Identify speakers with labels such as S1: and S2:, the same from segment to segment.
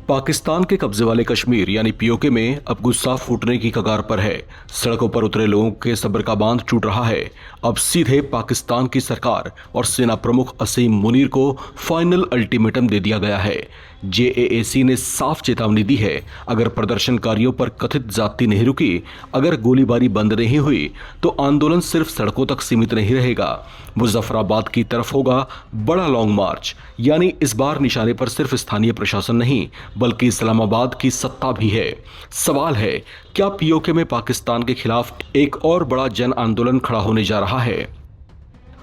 S1: पाकिस्तान के कब्जे वाले कश्मीर यानी पीओके में अब गुस्सा फूटने की कगार पर है। सड़कों पर उतरे लोगों के सब्र का बांध टूट रहा है। अब सीधे पाकिस्तान की सरकार और सेना प्रमुख असीम मुनीर को फाइनल अल्टीमेटम दे दिया गया है। जेएसी ने साफ चेतावनी दी है, अगर प्रदर्शनकारियों पर कथित ज्यादती नहीं रुकी, अगर गोलीबारी बंद नहीं हुई तो आंदोलन सिर्फ सड़कों तक सीमित नहीं रहेगा। मुजफ्फराबाद की तरफ होगा बड़ा लॉन्ग मार्च। यानी इस बार निशाने पर सिर्फ स्थानीय प्रशासन नहीं बल्कि इस्लामाबाद की सत्ता भी है। सवाल है, क्या पीओके में पाकिस्तान के खिलाफ एक और बड़ा जन आंदोलन खड़ा होने जा रहा है?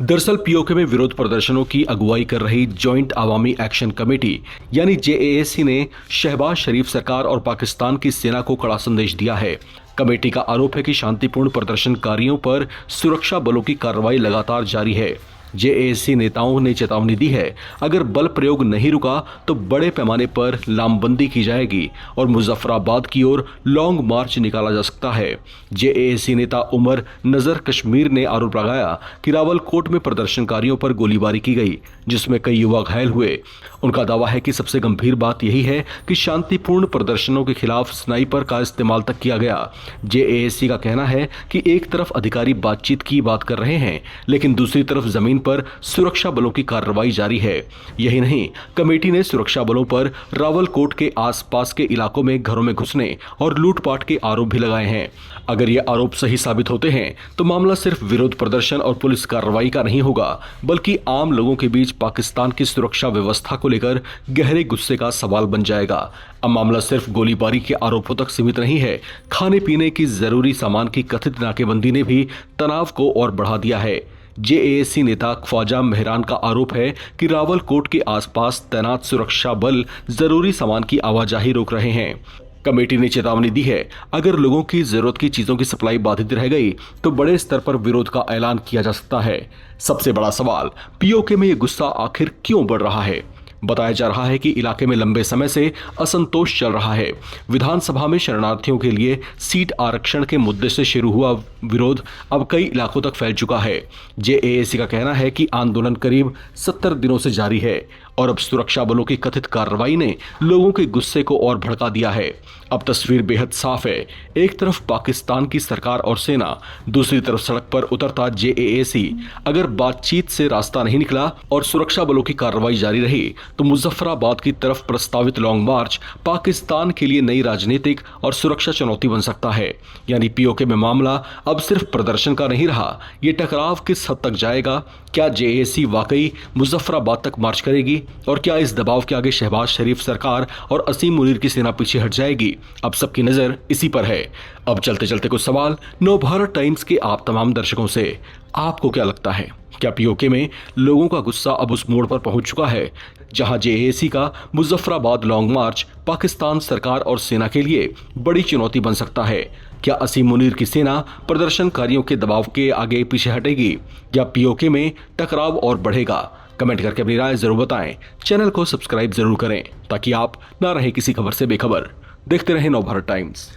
S1: दरअसल पीओके में विरोध प्रदर्शनों की अगुवाई कर रही जॉइंट अवामी एक्शन कमेटी यानी जेएसी ने शहबाज शरीफ सरकार और पाकिस्तान की सेना को कड़ा संदेश दिया है। कमेटी का आरोप है कि शांतिपूर्ण प्रदर्शनकारियों पर सुरक्षा बलों की कार्रवाई लगातार जारी है। जेएसी नेताओं ने चेतावनी दी है, अगर बल प्रयोग नहीं रुका तो बड़े पैमाने पर लामबंदी की जाएगी और मुजफ्फराबाद की ओर लॉन्ग मार्च निकाला जा सकता है। जेएसी नेता उमर नजर कश्मीर ने आरोप लगाया कि रावलकोट में प्रदर्शनकारियों पर गोलीबारी की गई, जिसमें कई युवा घायल हुए। उनका दावा है कि सबसे गंभीर बात यही है कि शांतिपूर्ण प्रदर्शनों के खिलाफ स्नाइपर का इस्तेमाल तक किया गया। जेएसी का कहना है कि एक तरफ अधिकारी बातचीत की बात कर रहे हैं, लेकिन दूसरी तरफ जमीन पर सुरक्षा बलों की कार्रवाई जारी है। यही नहीं, कमेटी ने सुरक्षा बलों पर रावलकोट के आसपास के इलाकों में घरों में घुसने और लूटपाट के आरोप भी लगाए हैं। अगर ये आरोप सही साबित होते हैं तो मामला सिर्फ विरोध प्रदर्शन और पुलिस कार्रवाई का नहीं होगा, बल्कि आम लोगों के बीच पाकिस्तान की सुरक्षा व्यवस्था को लेकर गहरे गुस्से का सवाल बन जाएगा। अब मामला सिर्फ गोलीबारी के आरोपों तक सीमित नहीं है। खाने पीने की जरूरी सामान की कथित नाकेबंदी ने भी तनाव को और बढ़ा दिया है। जेएसी नेता ख्वाजा मेहरान का आरोप है कि रावलकोट के आसपास तैनात सुरक्षा बल जरूरी सामान की आवाजाही रोक रहे हैं। कमेटी ने चेतावनी दी है, अगर लोगों की जरूरत की चीजों की सप्लाई बाधित रह गई तो बड़े स्तर पर विरोध का ऐलान किया जा सकता है। सबसे बड़ा सवाल, पीओके में यह गुस्सा आखिर क्यों बढ़ रहा है? बताया जा रहा है कि इलाके में लंबे समय से असंतोष चल रहा है। विधानसभा में शरणार्थियों के लिए सीट आरक्षण के मुद्दे से शुरू हुआ विरोध अब कई इलाकों तक फैल चुका है। जेएसी का कहना है कि आंदोलन करीब 70 दिनों से जारी है और अब सुरक्षा बलों की कथित कार्रवाई ने लोगों के गुस्से को और भड़का दिया है। अब तस्वीर बेहद साफ है, एक तरफ पाकिस्तान की सरकार और सेना, दूसरी तरफ सड़क पर उतरता जेएसी। अगर बातचीत से रास्ता नहीं निकला और सुरक्षा बलों की कार्रवाई जारी रही तो मुजफ्फराबाद की तरफ प्रस्तावित लॉन्ग मार्च पाकिस्तान के लिए नई राजनीतिक और सुरक्षा चुनौती बन सकता है। यानी पीओके में मामला अब सिर्फ प्रदर्शन का नहीं रहा, ये टकराव किस हद तक जाएगा? क्या जेएसी वाकई मुजफ्फराबाद तक मार्च करेगी और क्या इस दबाव के आगे शहबाज शरीफ सरकार और असीम मुनीर की सेना पीछे हट जाएगी? अब सबकी नजर इसी पर है। अब चलते चलते कुछ सवाल नवभारत टाइम्स के आप तमाम दर्शकों से, आपको क्या लगता है? क्या पीओके में लोगों का गुस्सा अब उस मोड़ पर पहुंच चुका है जहां जेएसी का मुजफ्फराबाद लॉन्ग मार्च पाकिस्तान सरकार और सेना के लिए बड़ी चुनौती बन सकता है? क्या असीम मुनीर की सेना प्रदर्शनकारियों के दबाव के आगे पीछे हटेगी या पीओके में टकराव और बढ़ेगा? कमेंट करके अपनी राय जरूर बताएं। चैनल को सब्सक्राइब जरूर करें ताकि आप ना रहे किसी खबर से बेखबर। देखते रहें नवभारत टाइम्स।